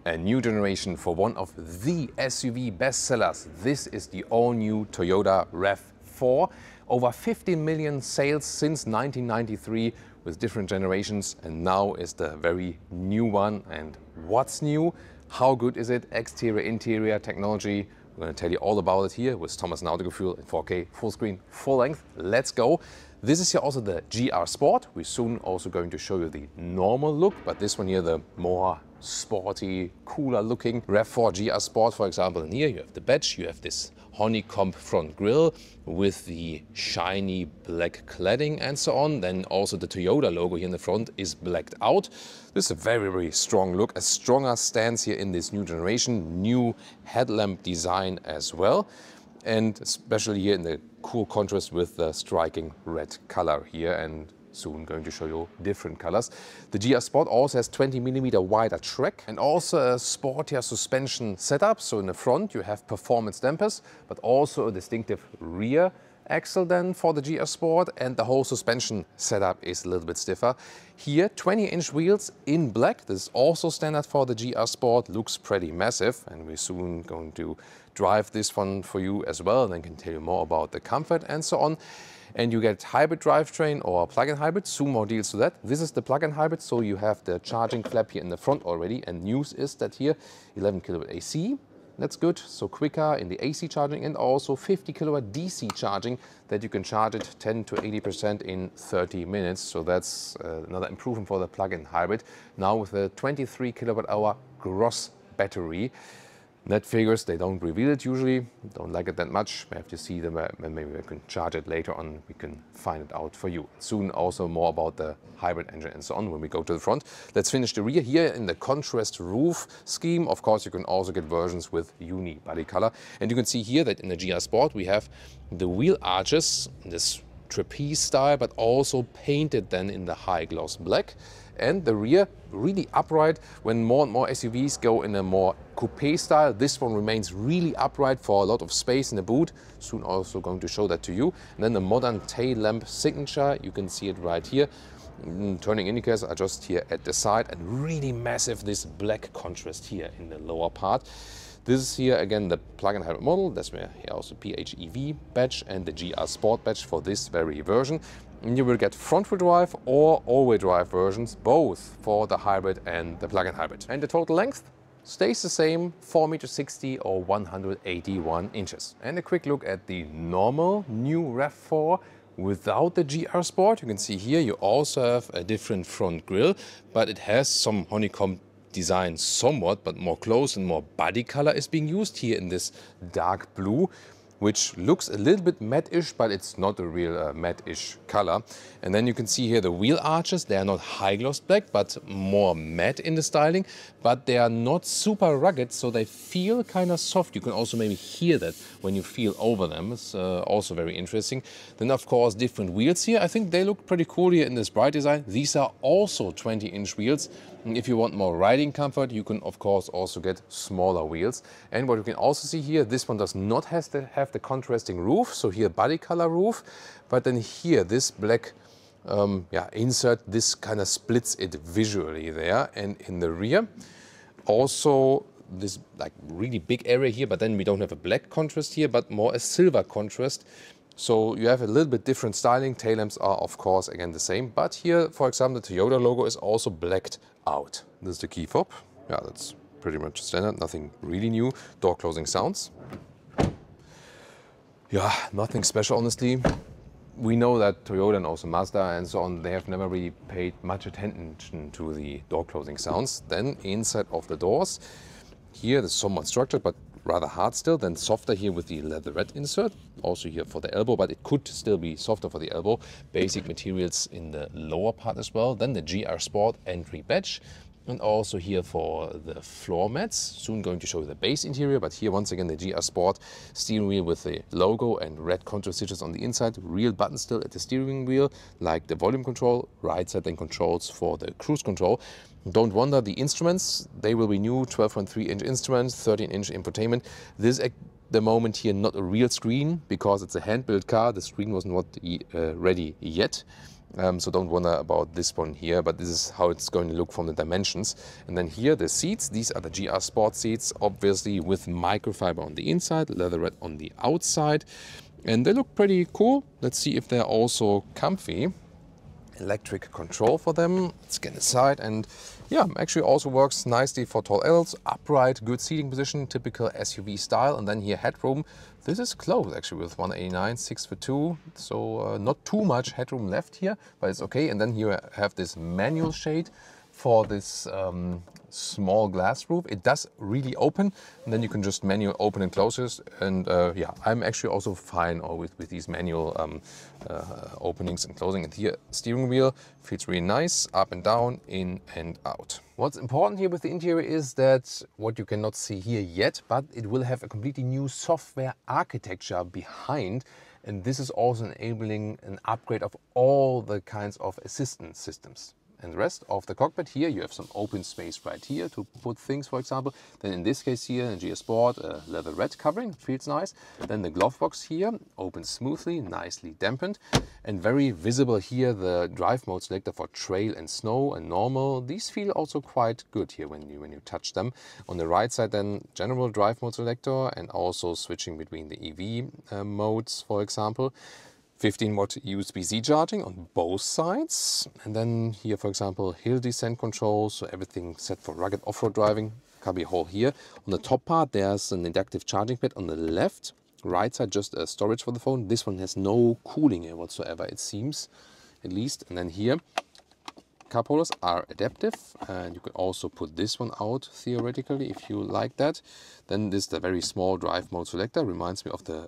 A new generation for one of the SUV bestsellers. This is the all-new Toyota RAV4. Over 15 million sales since 1993 with different generations, and now is the very new one. And what's new? How good is it? Exterior, interior, technology. We're going to tell you all about it here with Thomas Nautigefühl in 4K, full screen, full length. Let's go. This is here also the GR Sport. We're soon also going to show you the normal look, but this one here, the more sporty, cooler looking RAV4 GR Sport, for example. And here you have the badge, you have this honeycomb front grille with the shiny black cladding and so on. Then also the Toyota logo here in the front is blacked out. This is a very, very strong look, a stronger stance here in this new generation, new headlamp design as well. And especially here in the cool contrast with the striking red color here, and soon going to show you different colors. The GR Sport also has 20mm wider track and also a sportier suspension setup. So in the front you have performance dampers, but also a distinctive rear axle then for the GR Sport, and the whole suspension setup is a little bit stiffer. Here 20-inch wheels in black. This is also standard for the GR Sport, looks pretty massive, and we're soon going to drive this one for you as well, and then can tell you more about the comfort and so on. And you get hybrid drivetrain or plug-in hybrid, soon more deals to that. This is the plug-in hybrid, so you have the charging flap here in the front already, and news is that here 11 kilowatt AC. That's good, so quicker in the AC charging, and also 50 kilowatt DC charging that you can charge it 10 to 80% in 30 minutes. So that's another improvement for the plug-in hybrid. Now with a 23 kilowatt hour gross battery. Net figures, they don't reveal it usually, don't like it that much. We have to see them, and maybe we can charge it later on, we can find it out for you. Soon also more about the hybrid engine and so on when we go to the front. Let's finish the rear here in the contrast roof scheme. Of course, you can also get versions with uni body color. And you can see here that in the GR Sport we have the wheel arches, this trapeze style, but also painted then in the high gloss black. And the rear really upright. When more and more SUVs go in a more coupe style, this one remains really upright for a lot of space in the boot. Soon also going to show that to you. And then the modern tail lamp signature, you can see it right here. Turning indicators are just here at the side, and really massive this black contrast here in the lower part. This is here again the plug-in hybrid model. That's where here also PHEV badge and the GR Sport badge for this very version. And you will get front-wheel drive or all-wheel drive versions, both for the hybrid and the plug-in hybrid. And the total length stays the same, 4,60 m or 181 inches. And a quick look at the normal new RAV4 without the GR Sport. You can see here you also have a different front grille, but it has some honeycomb design somewhat, but more close and more body color is being used here in this dark blue, which looks a little bit matte-ish, but it's not a real matte-ish color. And then you can see here the wheel arches. They are not high gloss black, but more matte in the styling, but they are not super rugged, so they feel kind of soft. You can also maybe hear that when you feel over them. It's also very interesting. Then of course different wheels here. I think they look pretty cool here in this bright design. These are also 20-inch wheels. And if you want more riding comfort, you can of course also get smaller wheels. And what you can also see here, this one does not have the contrasting roof. So here body color roof, but then here this black insert, this kind of splits it visually there. And in the rear also this like really big area here, but then we don't have a black contrast here, but more a silver contrast. So you have a little bit different styling. Tail lamps are of course again the same, but here for example the Toyota logo is also blacked out. This is the key fob. Yeah, that's pretty much standard, nothing really new. Door closing sounds. Yeah, nothing special honestly. We know that Toyota and also Mazda and so on, they have never really paid much attention to the door closing sounds. Then inside of the doors, here there's somewhat structured, but rather hard still, then softer here with the leatherette insert, also here for the elbow, but it could still be softer for the elbow. Basic materials in the lower part as well. Then the GR Sport entry badge, and also here for the floor mats. Soon going to show you the base interior, but here once again the GR Sport steering wheel with the logo and red contrast stitches on the inside. Real buttons still at the steering wheel, like the volume control. Right side then controls for the cruise control. Don't wonder, the instruments, they will be new, 12.3-inch instruments, 13-inch infotainment. This is at the moment here not a real screen because it's a hand-built car. The screen was not ready yet. So don't wonder about this one here, but this is how it's going to look from the dimensions. And then here the seats, these are the GR Sport seats, obviously with microfiber on the inside, leatherette on the outside. And they look pretty cool. Let's see if they're also comfy. Electric control for them. Let's get inside, and yeah, actually also works nicely for tall adults. Upright, good seating position, typical SUV style. And then here headroom. This is close actually with 189, 6'2", so not too much headroom left here, but it's okay. And then here you have this manual shade for this small glass roof. It does really open, and then you can just manual open and close it. And yeah, I'm actually also fine with these manual openings and closing. And here steering wheel feels really nice, up and down, in and out. What's important here with the interior is that what you cannot see here yet, but it will have a completely new software architecture behind. And this is also enabling an upgrade of all the kinds of assistance systems. And the rest of the cockpit here, you have some open space right here to put things, for example. Then in this case here, in GR Sport, leatherette covering, feels nice. Then the glove box here opens smoothly, nicely dampened. And very visible here, the drive mode selector for trail and snow and normal. These feel also quite good here when you touch them. On the right side then, general drive mode selector, and also switching between the EV modes, for example. 15-watt USB-C charging on both sides. And then here, for example, hill descent control, so everything set for rugged off-road driving. Cubby hole here. On the top part, there's an inductive charging pad on the left. Right side, just a storage for the phone. This one has no cooling here whatsoever, it seems, at least. And then here, cup holders are adaptive, and you can also put this one out theoretically if you like that. Then this is the very small drive mode selector, reminds me of the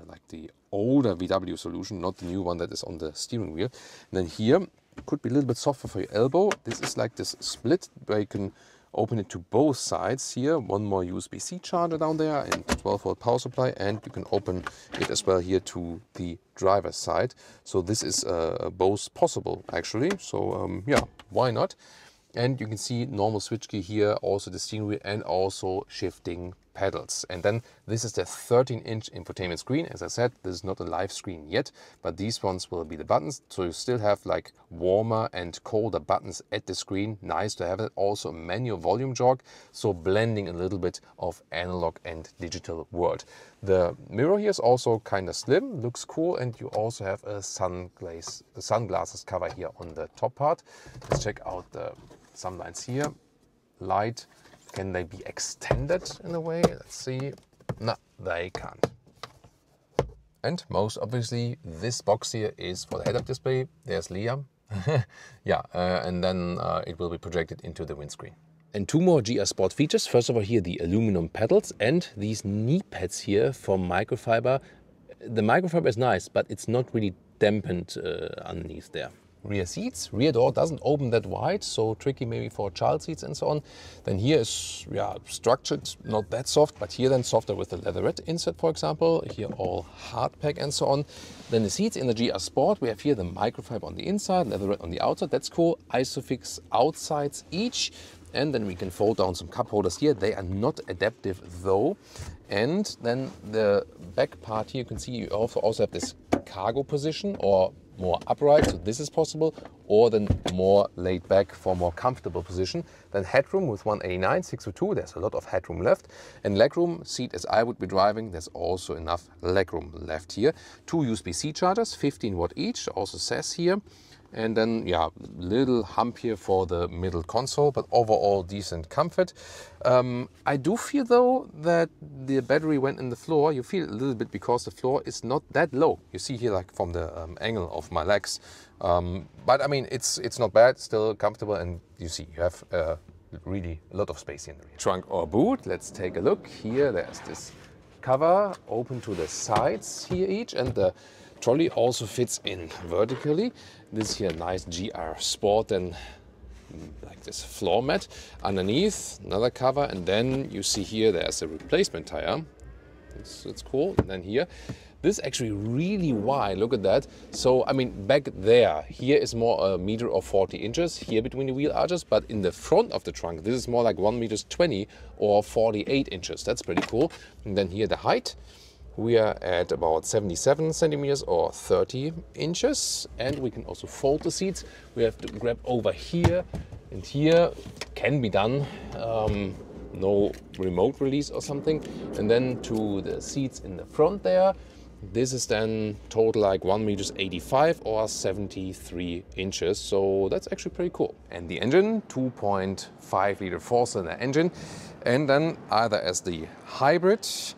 like the older VW solution, not the new one that is on the steering wheel. And then here could be a little bit softer for your elbow. This is like this split where you can open it to both sides here. One more USB-C charger down there and 12-volt power supply, and you can open it as well here to the driver's side. So this is both possible actually. So yeah, why not? And you can see normal switch key here, also the steering wheel, and also shifting pedals. And then this is the 13-inch infotainment screen. As I said, this is not a live screen yet, but these ones will be the buttons. So you still have like warmer and colder buttons at the screen. Nice to have it. Also a manual volume jog, so blending a little bit of analog and digital world. The mirror here is also kind of slim, looks cool, and you also have a sunglasses cover here on the top part. Let's check out the sunlights here. Light. Can they be extended in a way? Let's see. No, they can't. And most obviously, this box here is for the head-up display. There's Liam. Yeah, and then it will be projected into the windscreen. And two more GR Sport features. First of all, here the aluminum pedals and these knee pads here for microfiber. The microfiber is nice, but it's not really dampened underneath there. Rear seats, rear door doesn't open that wide, so tricky maybe for child seats and so on. Then here is structured, not that soft, but here then softer with the leatherette insert, for example. Here all hard pack and so on. Then the seats in the GR Sport, we have here the microfiber on the inside, leatherette on the outside. That's cool. Isofix outsides each. And then we can fold down some cup holders here. They are not adaptive though. And then the back part here, you can see you also have this cargo position, or more upright, so this is possible, or then more laid back for more comfortable position. Then headroom with 189, 602, there's a lot of headroom left. And legroom, seat as I would be driving, there's also enough legroom left here. Two USB-C chargers, 15-watt each, also says here. And then, yeah, little hump here for the middle console, but overall decent comfort. I do feel though that the battery went in the floor. You feel a little bit because the floor is not that low. You see here like from the angle of my legs. But I mean, it's not bad, still comfortable, and you see you have really a lot of space in the rear. Trunk or boot, let's take a look. Here there's this cover open to the sides here each, and the trolley also fits in vertically. This here nice GR Sport and like this floor mat. Underneath another cover, and then you see here there's a replacement tire. It's cool. And then here, this is actually really wide. Look at that. So I mean, back there, here is more 1 meter or 40 inches here between the wheel arches, but in the front of the trunk, this is more like 1 meter 20 or 48 inches. That's pretty cool. And then here the height. we are at about 77 centimeters or 30 inches. And we can also fold the seats. We have to grab over here and here. Can be done. No remote release or something. And then to the seats in the front there. This is then total like 1 meters 85 or 73 inches. So that's actually pretty cool. And the engine, 2.5 liter 4-cylinder engine. And then either as the hybrid, this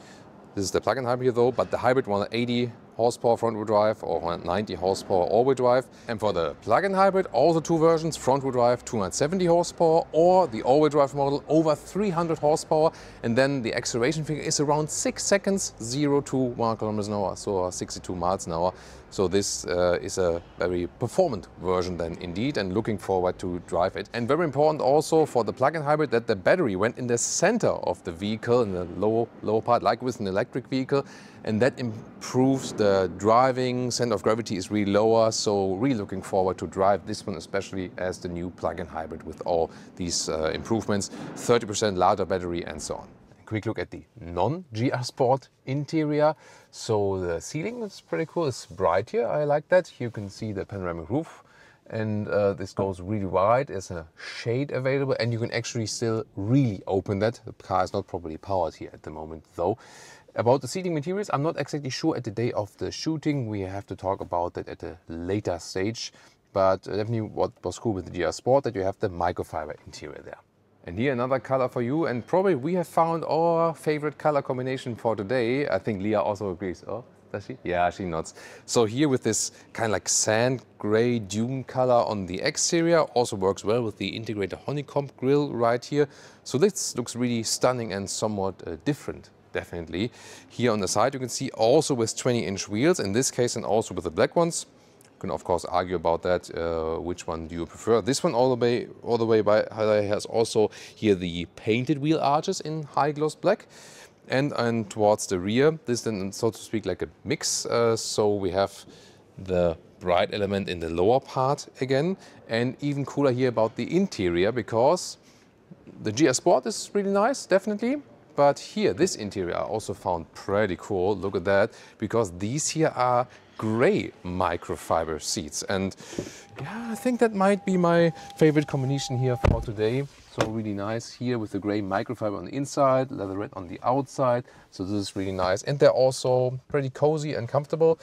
is the plug-in hybrid here though, but the hybrid 180 horsepower front-wheel drive or 190 horsepower all-wheel drive. And for the plug-in hybrid, also two versions, front-wheel drive 270 horsepower or the all-wheel drive model over 300 horsepower. And then the acceleration figure is around 6 seconds, 0 to 1 kilometers an hour, so 62 miles an hour. So this is a very performant version then indeed, and looking forward to drive it. And very important also for the plug-in hybrid that the battery went in the center of the vehicle, in the lower part, like with an electric vehicle. And that improves the driving, center of gravity is really lower. So really looking forward to drive this one, especially as the new plug-in hybrid with all these improvements, 30% larger battery and so on. Quick look at the non-GR Sport interior. So the ceiling is pretty cool. It's bright here. I like that. You can see the panoramic roof. And this goes really wide. There's a shade available and you can actually still really open that. The car is not properly powered here at the moment though. About the seating materials, I'm not exactly sure at the day of the shooting. We have to talk about that at a later stage. But definitely what was cool with the GR Sport, that you have the microfiber interior there. And here another color for you, and probably we have found our favorite color combination for today. I think Leah also agrees. Oh, does she? Yeah, she nods. So here with this kind of like sand gray dune color on the exterior, also works well with the integrated honeycomb grille right here. So this looks really stunning and somewhat different, definitely. Here on the side you can see also with 20-inch wheels, in this case, and also with the black ones. You can of course argue about that, which one do you prefer. This one all the way by has also here the painted wheel arches in high gloss black. And towards the rear, this then so to speak like a mix. So we have the bright element in the lower part again. And even cooler here about the interior, because the GR Sport is really nice, definitely. But here, this interior I also found pretty cool. Look at that, because these here are gray microfiber seats. And yeah, I think that might be my favorite combination here for today. So really nice here with the gray microfiber on the inside, leather red on the outside. So this is really nice. And they're also pretty cozy and comfortable.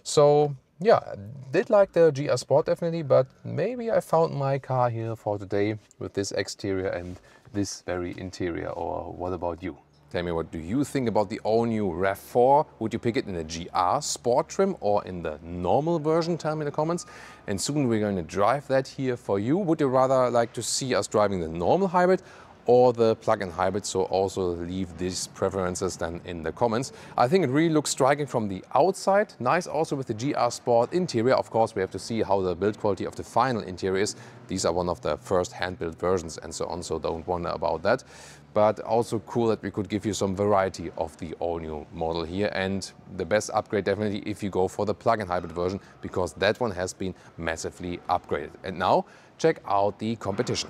So yeah, I did like the GR Sport definitely, but maybe I found my car here for today with this exterior and this very interior. Or what about you? Tell me, what do you think about the all-new RAV4? Would you pick it in the GR Sport trim or in the normal version? Tell me in the comments. And soon we're going to drive that here for you. Would you rather like to see us driving the normal hybrid or the plug-in hybrid? So also leave these preferences then in the comments. I think it really looks striking from the outside. Nice also with the GR Sport interior. Of course, we have to see how the build quality of the final interior is. These are one of the first hand-built versions and so on, so don't wonder about that. But also cool that we could give you some variety of the all-new model here. And the best upgrade definitely if you go for the plug-in hybrid version, because that one has been massively upgraded. And now check out the competition.